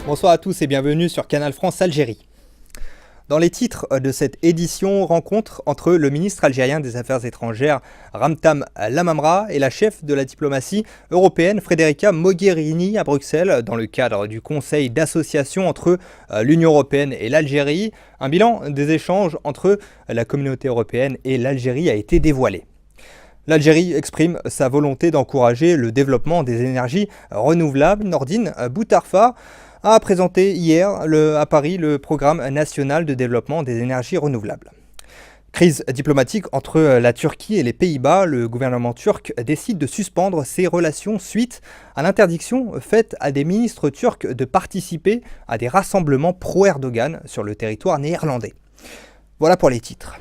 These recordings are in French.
Bonsoir à tous et bienvenue sur Canal France Algérie. Dans les titres de cette édition, rencontre entre le ministre algérien des Affaires étrangères Ramtam Lamamra et la chef de la diplomatie européenne Federica Mogherini à Bruxelles dans le cadre du conseil d'association entre l'Union européenne et l'Algérie. Un bilan des échanges entre la communauté européenne et l'Algérie a été dévoilé. L'Algérie exprime sa volonté d'encourager le développement des énergies renouvelables. Nordine Boutarfa a présenté hier à Paris le programme national de développement des énergies renouvelables. Crise diplomatique entre la Turquie et les Pays-Bas, le gouvernement turc décide de suspendre ses relations suite à l'interdiction faite à des ministres turcs de participer à des rassemblements pro-Erdogan sur le territoire néerlandais. Voilà pour les titres.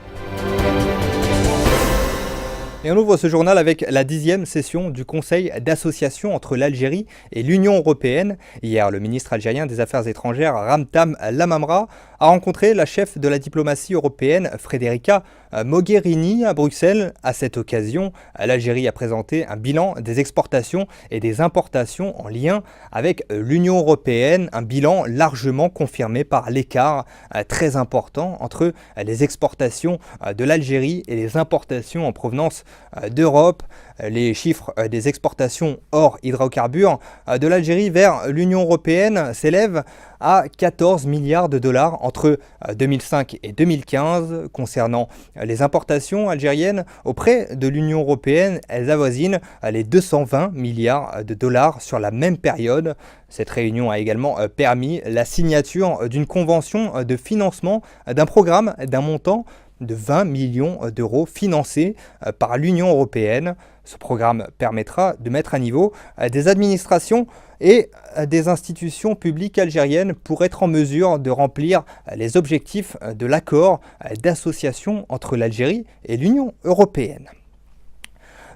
Et on ouvre ce journal avec la 10e session du Conseil d'association entre l'Algérie et l'Union européenne. Hier, le ministre algérien des Affaires étrangères Ramtam Lamamra a rencontré la chef de la diplomatie européenne Federica Mogherini à Bruxelles. À cette occasion, l'Algérie a présenté un bilan des exportations et des importations en lien avec l'Union européenne, un bilan largement confirmé par l'écart très important entre les exportations de l'Algérie et les importations en provenance d'Europe. Les chiffres des exportations hors hydrocarbures de l'Algérie vers l'Union européenne s'élèvent à 14 milliards de dollars entre 2005 et 2015. Concernant les importations algériennes auprès de l'Union européenne, elles avoisinent les 220 milliards de dollars sur la même période. Cette réunion a également permis la signature d'une convention de financement d'un programme d'un montant de 20 millions d'euros financés par l'Union européenne. Ce programme permettra de mettre à niveau des administrations et des institutions publiques algériennes pour être en mesure de remplir les objectifs de l'accord d'association entre l'Algérie et l'Union européenne.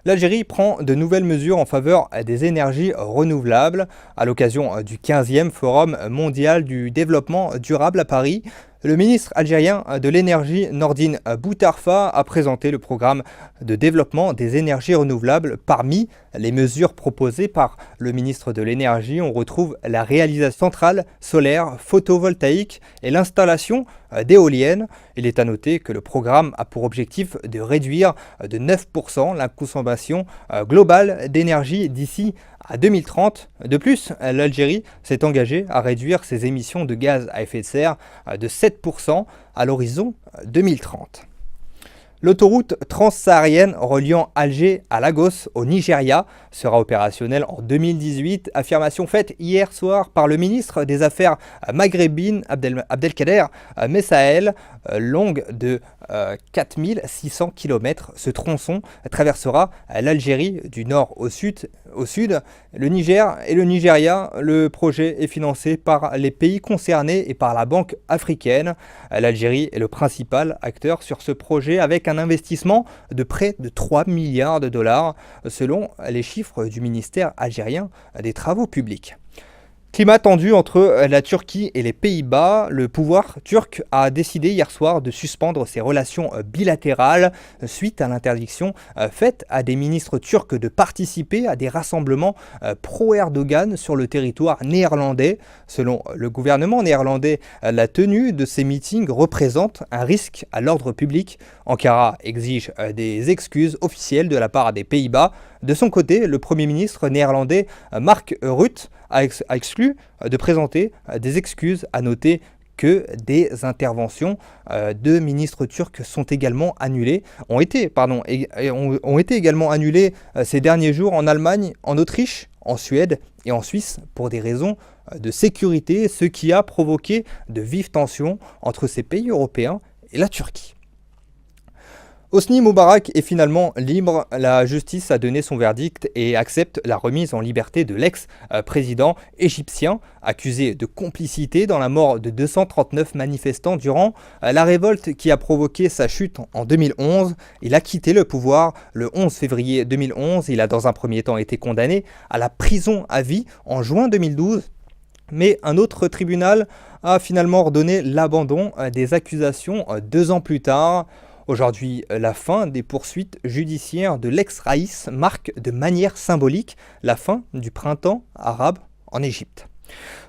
L'Algérie prend de nouvelles mesures en faveur des énergies renouvelables. À l'occasion du 15e Forum mondial du développement durable à Paris, le ministre algérien de l'énergie Nordine Boutarfa a présenté le programme de développement des énergies renouvelables. Parmi les mesures proposées par le ministre de l'énergie, on retrouve la réalisation de centrales solaires photovoltaïques et l'installation d'éoliennes. Il est à noter que le programme a pour objectif de réduire de 9% la consommation globale d'énergie d'ici à 2030. De plus, l'Algérie s'est engagée à réduire ses émissions de gaz à effet de serre de 7% à l'horizon 2030. L'autoroute transsaharienne reliant Alger à Lagos au Nigeria sera opérationnelle en 2018. Affirmation faite hier soir par le ministre des Affaires maghrébine Abdelkader Messaël. Longue de 4600 km, ce tronçon traversera l'Algérie du nord au sud, le Niger et le Nigeria. Le projet est financé par les pays concernés et par la Banque africaine. L'Algérie est le principal acteur sur ce projet avec un investissement de près de 3 milliards de dollars selon les chiffres du ministère algérien des Travaux publics. Climat tendu entre la Turquie et les Pays-Bas. Le pouvoir turc a décidé hier soir de suspendre ses relations bilatérales suite à l'interdiction faite à des ministres turcs de participer à des rassemblements pro-Erdogan sur le territoire néerlandais. Selon le gouvernement néerlandais, la tenue de ces meetings représente un risque à l'ordre public. Ankara exige des excuses officielles de la part des Pays-Bas. De son côté, le Premier ministre néerlandais Mark Rutte a exclu de présenter des excuses. À noter que des interventions de ministres turcs ont été également annulées ces derniers jours en Allemagne, en Autriche, en Suède et en Suisse pour des raisons de sécurité, ce qui a provoqué de vives tensions entre ces pays européens et la Turquie. Hosni Moubarak est finalement libre. La justice a donné son verdict et accepte la remise en liberté de l'ex-président égyptien, accusé de complicité dans la mort de 239 manifestants durant la révolte qui a provoqué sa chute en 2011. Il a quitté le pouvoir le 11 février 2011. Il a dans un premier temps été condamné à la prison à vie en juin 2012. Mais un autre tribunal a finalement ordonné l'abandon des accusations 2 ans plus tard. Aujourd'hui, la fin des poursuites judiciaires de l'ex-Raïs marque de manière symbolique la fin du printemps arabe en Égypte.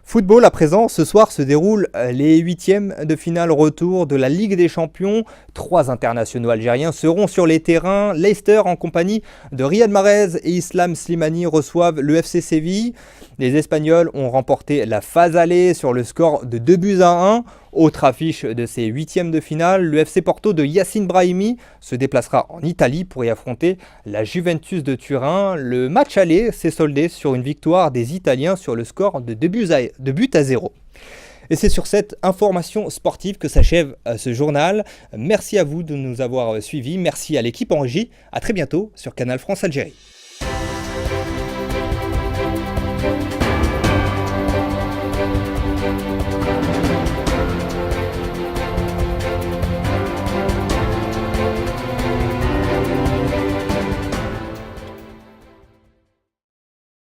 Football à présent, ce soir se déroulent les huitièmes de finale retour de la Ligue des Champions. 3 internationaux algériens seront sur les terrains. Leicester en compagnie de Riyad Mahrez et Islam Slimani reçoivent le FC Séville. Les Espagnols ont remporté la phase aller sur le score de 2-1. Autre affiche de ces huitièmes de finale, le FC Porto de Yacine Brahimi se déplacera en Italie pour y affronter la Juventus de Turin. Le match aller s'est soldé sur une victoire des Italiens sur le score de 2-0. Et c'est sur cette information sportive que s'achève ce journal. Merci à vous de nous avoir suivis. Merci à l'équipe en régie. À très bientôt sur Canal France Algérie.